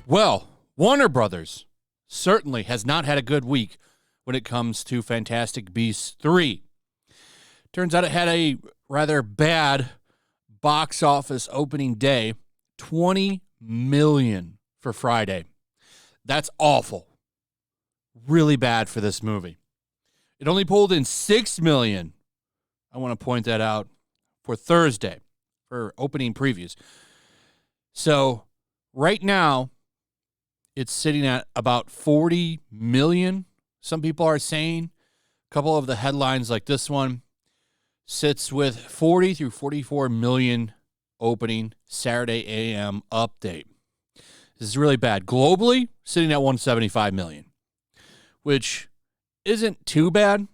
Well, Warner Brothers certainly has not had a good week when it comes to Fantastic Beasts 3. Turns out it had a rather bad box office opening day, $20 million for Friday. That's awful. Really bad for this movie. It only pulled in $6 million. I want to point that out for Thursday for opening previews. So right now, it's sitting at about 40 million. Some people are saying. A couple of the headlines like this one sits with 40 through 44 million opening Saturday AM update. This is really bad. Globally, sitting at 175 million, which isn't too bad.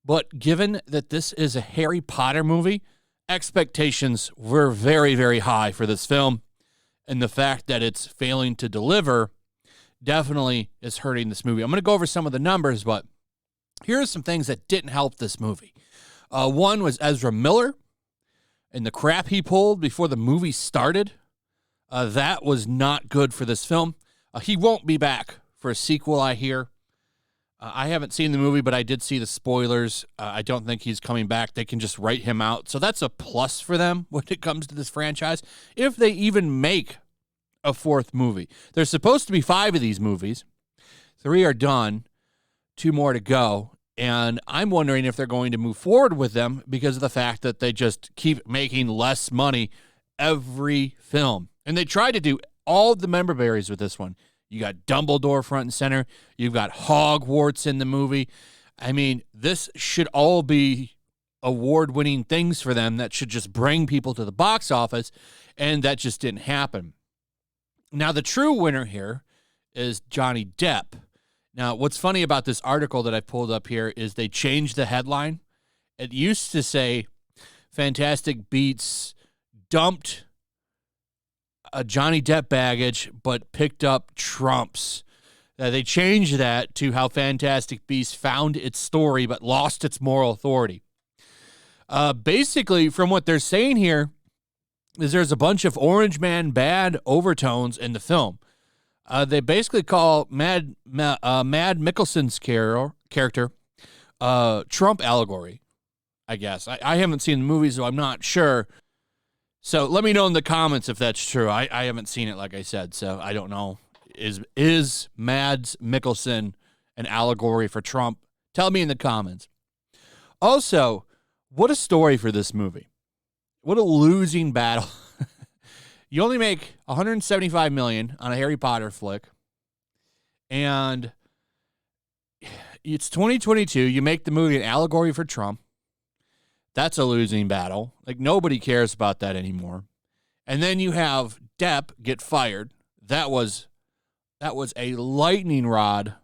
But given that this is a Harry Potter movie, expectations were very, very high for this film. And the fact that it's failing to deliver definitely is hurting this movie. I'm going to go over some of the numbers, but here are some things that didn't help this movie. One was Ezra Miller and the crap he pulled before the movie started. That was not good for this film. He won't be back for a sequel, I hear. I haven't seen the movie, but I did see the spoilers. I don't think he's coming back. They can just write him out. So that's a plus for them when it comes to this franchise, if they even make a fourth movie. There's supposed to be 5 of these movies. 3 are done. 2 more to go. And I'm wondering if they're going to move forward with them because of the fact that they just keep making less money every film. And they tried to do all of the member berries with this one. You got Dumbledore front and center. You've got Hogwarts in the movie. I mean, this should all be award-winning things for them that should just bring people to the box office, and that just didn't happen. Now, the true winner here is Johnny Depp. Now, what's funny about this article that I pulled up here is they changed the headline. It used to say, Fantastic Beasts dumped a Johnny Depp baggage, but picked up Trump's. They changed that to how Fantastic Beasts found its story, but lost its moral authority. Basically, from what they're saying here, is there's a bunch of Orange Man bad overtones in the film. They basically call Mad Mikkelsen's character Trump allegory, I guess. I haven't seen the movie, so I'm not sure. So let me know in the comments if that's true. I haven't seen it, like I said, so I don't know. Is Mads Mikkelsen an allegory for Trump? Tell me in the comments. Also, what a story for this movie. What a losing battle. You only make $175 million on a Harry Potter flick, and it's 2022. You make the movie an allegory for Trump. That's a losing battle. Like, nobody cares about that anymore. And then you have Depp get fired. That was a lightning rod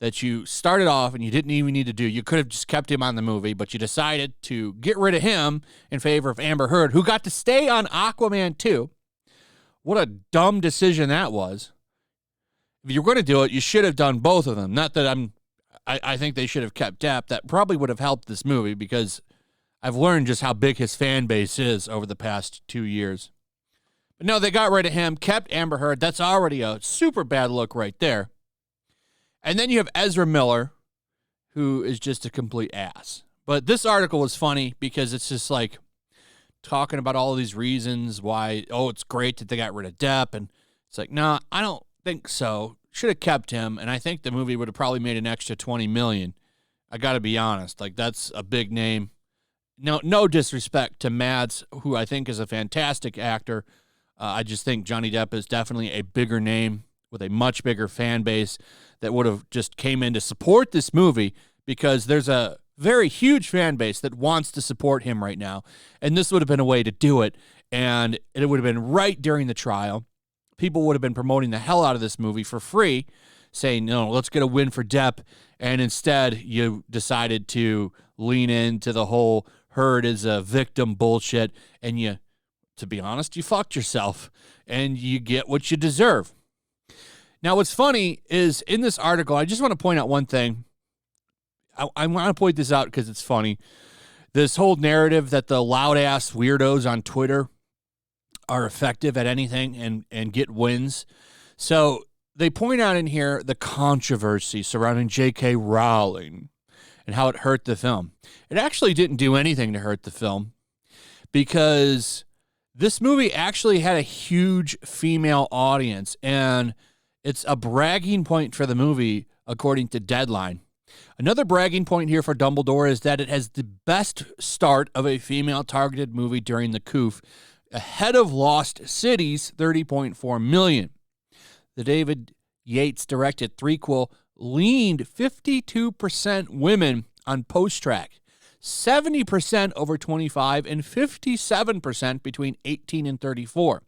that you started off and you didn't even need to do. You could have just kept him on the movie, but you decided to get rid of him in favor of Amber Heard, who got to stay on Aquaman 2. What a dumb decision that was. If you were going to do it, you should have done both of them. Not that I think they should have kept Depp. That probably would have helped this movie because I've learned just how big his fan base is over the past 2 years. But no, they got rid of him, kept Amber Heard. That's already a super bad look right there. And then you have Ezra Miller, who is just a complete ass. But this article was funny because it's just like talking about all of these reasons why, it's great that they got rid of Depp. And it's like, nah, I don't think so. Should have kept him. And I think the movie would have probably made an extra $20 million. I got to be honest. Like, that's a big name. No disrespect to Mads, who I think is a fantastic actor. I just think Johnny Depp is definitely a bigger name with a much bigger fan base that would have just came in to support this movie because there's a very huge fan base that wants to support him right now. And this would have been a way to do it. And it would have been right during the trial. People would have been promoting the hell out of this movie for free, saying, no, let's get a win for Depp. And instead, you decided to lean into the whole Heard is a victim bullshit. And you, to be honest, you fucked yourself. And you get what you deserve. Now, what's funny is in this article, I just want to point out one thing. I want to point this out because it's funny. this whole narrative that the loud ass weirdos on Twitter are effective at anything and get wins. So they point out in here the controversy surrounding J.K. Rowling and how it hurt the film. It actually didn't do anything to hurt the film because this movie actually had a huge female audience, and it's a bragging point for the movie, according to Deadline. Another bragging point here for Dumbledore is that it has the best start of a female-targeted movie during the coup, ahead of Lost City's $30.4 million. The David Yates-directed threequel leaned 52% women on post-track, 70% over 25, and 57% between 18 and 34.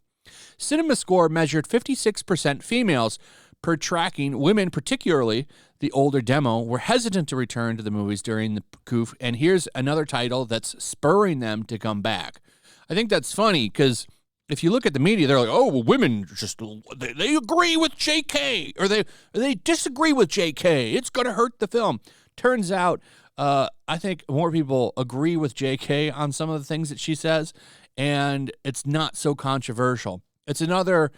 CinemaScore measured 56% females per tracking. Women, particularly the older demo, were hesitant to return to the movies during the coup, and here's another title that's spurring them to come back. I think that's funny because if you look at the media, they're like, oh, well, women just, they agree with JK, or they disagree with JK. It's going to hurt the film. Turns out, I think more people agree with JK on some of the things that she says, and it's not so controversial. It's another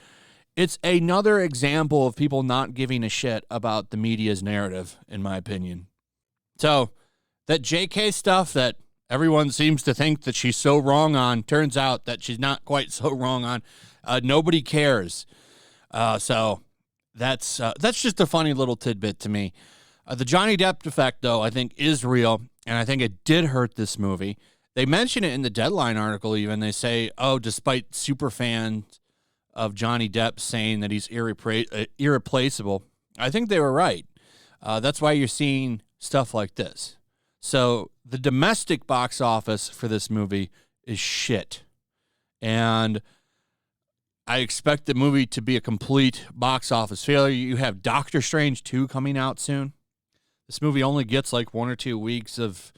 example of people not giving a shit about the media's narrative, in my opinion. So that JK stuff that everyone seems to think that she's so wrong on, turns out that she's not quite so wrong on. Nobody cares. So that's just a funny little tidbit to me. The Johnny Depp effect, though, I think is real, and I think it did hurt this movie. They mention it in the Deadline article even. They say, oh, despite super fans of Johnny Depp saying that he's irreplaceable, I think they were right. That's why you're seeing stuff like this. So the domestic box office for this movie is shit. And I expect the movie to be a complete box office failure. You have Doctor Strange 2 coming out soon. This movie only gets like 1 or 2 weeks of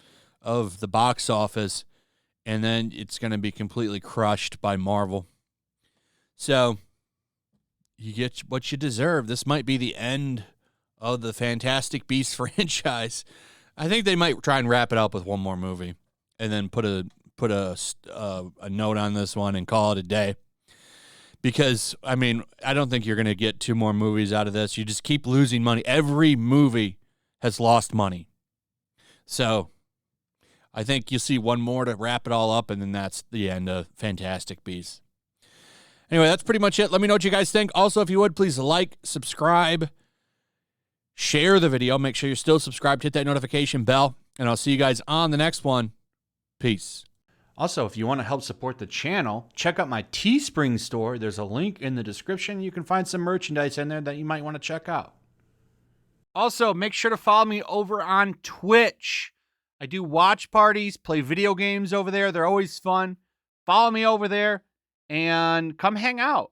the box office, and then it's going to be completely crushed by Marvel. So you get what you deserve. This might be the end of the Fantastic Beasts franchise. I think they might try and wrap it up with one more movie, and then put a note on this one and call it a day. Because I mean, I don't think you're going to get 2 more movies out of this. You just keep losing money. Every movie has lost money. So I think you'll see one more to wrap it all up, and then that's the end of Fantastic Beasts. Anyway, that's pretty much it. Let me know what you guys think. Also, if you would, please like, subscribe, share the video. Make sure you're still subscribed. Hit that notification bell, and I'll see you guys on the next one. Peace. Also, if you want to help support the channel, check out my Teespring store. There's a link in the description. You can find some merchandise in there that you might want to check out. Also, make sure to follow me over on Twitch. I do watch parties, play video games over there. They're always fun. Follow me over there and come hang out.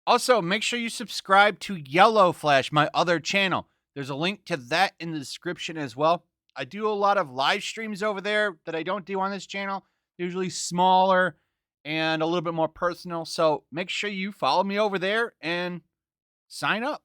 Also, make sure you subscribe to YellowFlash, my other channel. There's a link to that in the description as well. I do a lot of live streams over there that I don't do on this channel. Usually smaller and a little bit more personal. So make sure you follow me over there and sign up.